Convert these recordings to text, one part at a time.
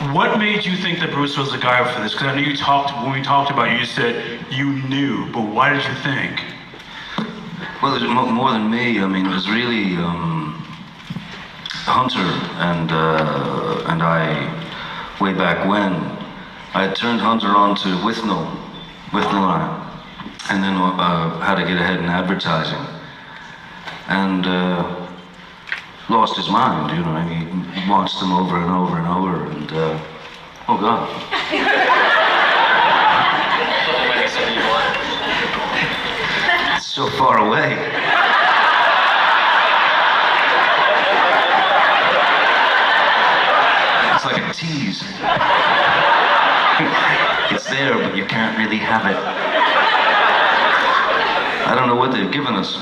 What made you think that Bruce was the guy for this? Because I know you talked, when we talked about it, you said you knew, but why did you think? Well, it was more than me. I mean, it was really Hunter and I, way back when, I had turned Hunter on to Withnell and then how to get ahead in advertising. And lost his mind, you know, and he watched them over and over and over, and oh God. It's so far away. It's like a tease. It's there, but you can't really have it. I don't know what they've given us.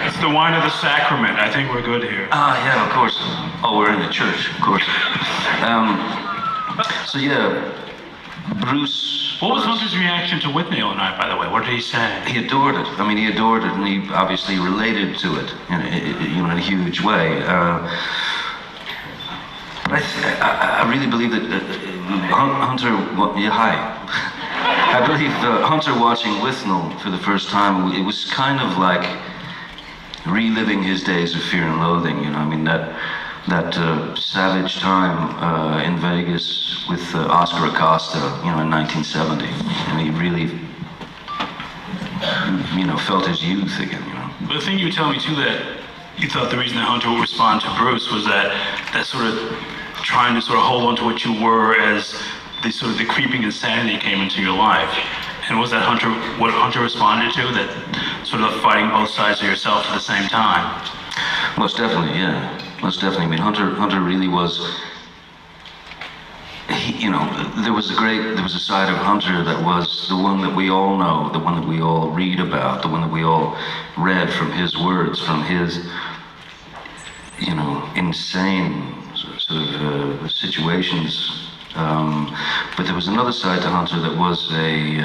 It's the wine of the sacrament. I think we're good here. Ah, yeah, of course. Oh, we're in the church, of course. So yeah, Bruce. What was Hunter's reaction to Withnell and I, by the way? What did he say? He adored it. I mean, he adored it, and he obviously related to it in a huge way. But I really believe that Hunter. Yeah, hi. I believe Hunter watching Withnell for the first time. It was kind of like reliving his days of Fear and Loathing. You know, I mean that savage time in Vegas with Oscar Acosta, you know, in 1970, and he really, you know, felt his youth again. You know. But the thing you tell me too, that you thought the reason that Hunter would respond to Bruce was that sort of trying to sort of hold on to what you were as the creeping insanity came into your life. And was that what Hunter responded to, that sort of fighting both sides of yourself at the same time? Most definitely, yeah. Most definitely. I mean, Hunter really was. You know, there was a side of Hunter that was the one that we all know, the one that we all read about, the one that we all read from his words, from his, you know, insane sort of situations. But there was another side to Hunter that was a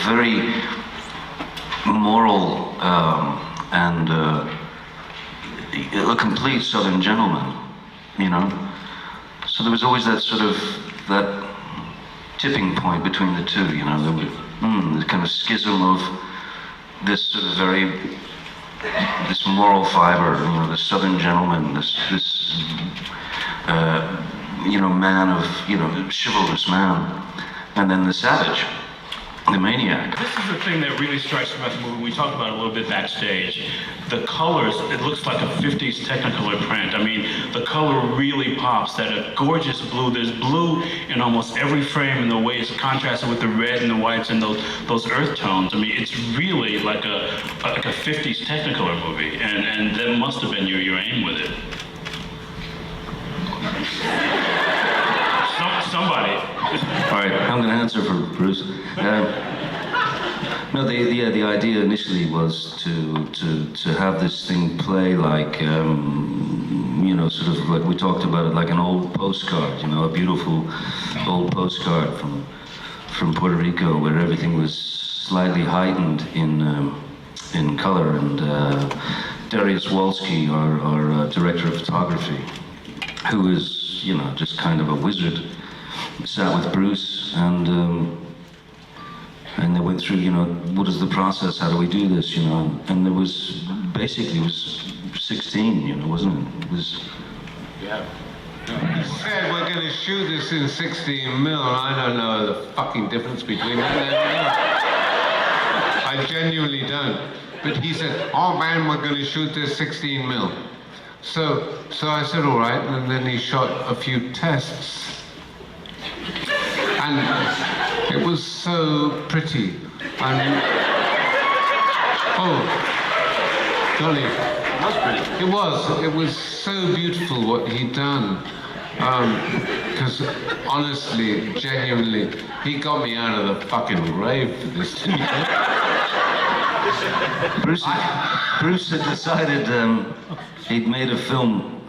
very moral and a complete Southern gentleman, you know. So there was always that sort of that tipping point between the two, you know. There was the kind of schism of this sort of this moral fiber, you know, the Southern gentleman, this you know, man of, you know, chivalrous man, and then the savage, the maniac. This is the thing that really strikes me about the movie. We talked about it a little bit backstage. The colors, it looks like a 50s Technicolor print. I mean, the color really pops. That a gorgeous blue. There's blue in almost every frame, in the way it's contrasted with the red and the whites and those earth tones. I mean, it's really like a 50s Technicolor movie, and that must have been your aim with it. Somebody. All right, I'm going to answer for Bruce. No, the idea initially was to have this thing play like, you know, sort of like we talked about it, like an old postcard, you know, a beautiful old postcard from Puerto Rico, where everything was slightly heightened in color. And Darius Wolski, our director of photography, who is, you know, just kind of a wizard, sat with Bruce and they went through, you know, what is the process? How do we do this? You know, and there was basically, it was 16, you know, wasn't it? It was. Yeah. He said we're going to shoot this in 16 mil, and I don't know the fucking difference between that and I genuinely don't. But he said, oh man, we're going to shoot this 16 mil. So I said, all right, and then he shot a few tests. And it was so pretty. And, oh, golly. It was pretty. It was so beautiful what he'd done. Because honestly, genuinely, he got me out of the fucking grave for this. Bruce had decided he'd made a film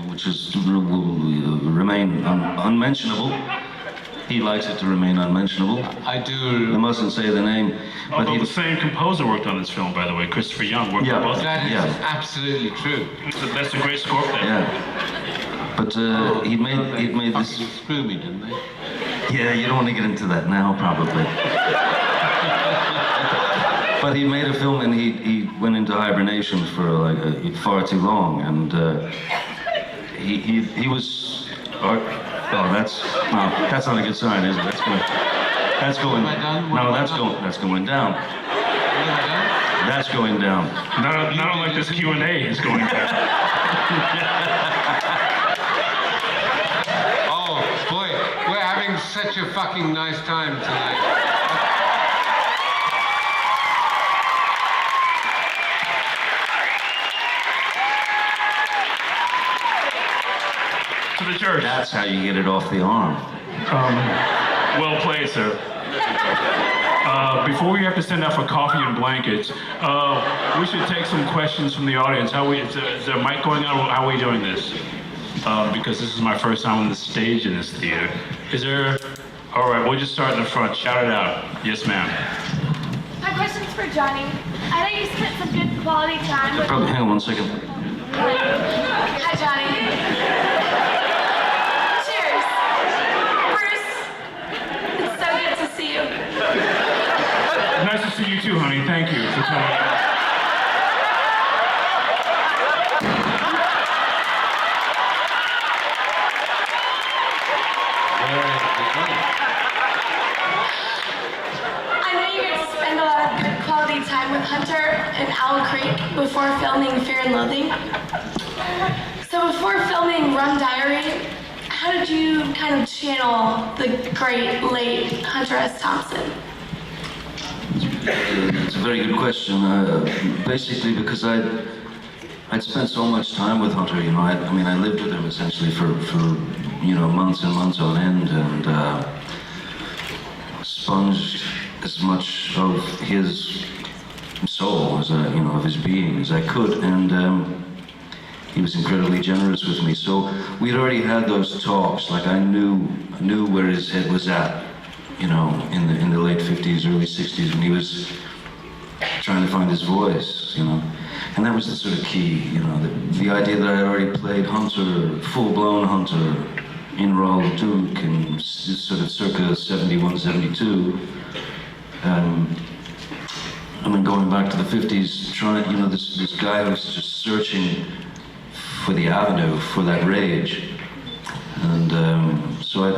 which will remain unmentionable, he likes it to remain unmentionable. I I do. mustn't say the name, but Although he, the same composer worked on this film, by the way, Christopher Young worked on both. That is Yeah. absolutely true. That's a great score for that. yeah. But he'd made this. Fucking screw me, didn't they? Yeah, you don't want to get into that now, probably. But he made a film and he went into hibernation for like far too long, and he was. Oh, that's not a good sign, is it? That's going. Am I done? What No, have I that's done? going. That's going down. What have I done? That's going down. Not unlike this Q&A is going down. Oh boy, we're having such a fucking nice time tonight. To the church. That's how you get it off the arm. Well played, sir. Before we have to send out for coffee and blankets, we should take some questions from the audience. Is there a mic going on? How are we doing this? Because this is my first time on the stage in this theater. Is there? All right, we'll just start in the front. Shout it out. Yes, ma'am. My question's for Johnny. I know you spent some good quality time with... Probably. Hang on 1 second. Hi, Johnny. Cheers. Bruce, it's so good to see you. Nice to see you too, honey. Thank you for coming. I know you get to spend a lot of good quality time with Hunter and Owl Creek before filming Fear and Loathing. So before filming Rum Diary, how did you kind of channel the great late Hunter S. Thompson? It's a very good question. Basically, because I'd spent so much time with Hunter. You know, I mean, I lived with him essentially for months and months on end, and sponged as much of his soul as of his being as I could, and he was incredibly generous with me. So we'd already had those talks. Like I knew where his head was at. In the late 50s, early 60s, when he was trying to find his voice, and that was the sort of key, the idea that I had already played Hunter, full-blown Hunter, in Raoul Duke, in sort of circa 71, 72. I mean, going back to the 50s, trying, this guy who was just searching for the avenue, for that rage, and so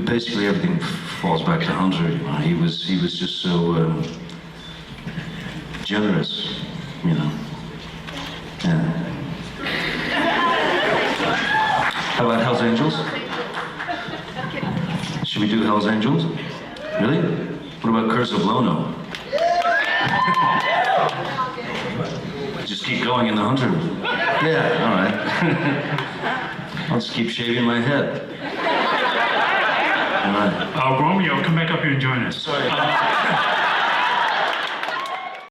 basically everything falls back to Hunter. He was just so generous, Yeah. How about Hell's Angels? Should we do Hell's Angels? Really? What about Curse of Lono? Just keep going in the Hunter. Yeah, all right. I'll just keep shaving my head. All right. Romeo, come back up here and join us. Sorry.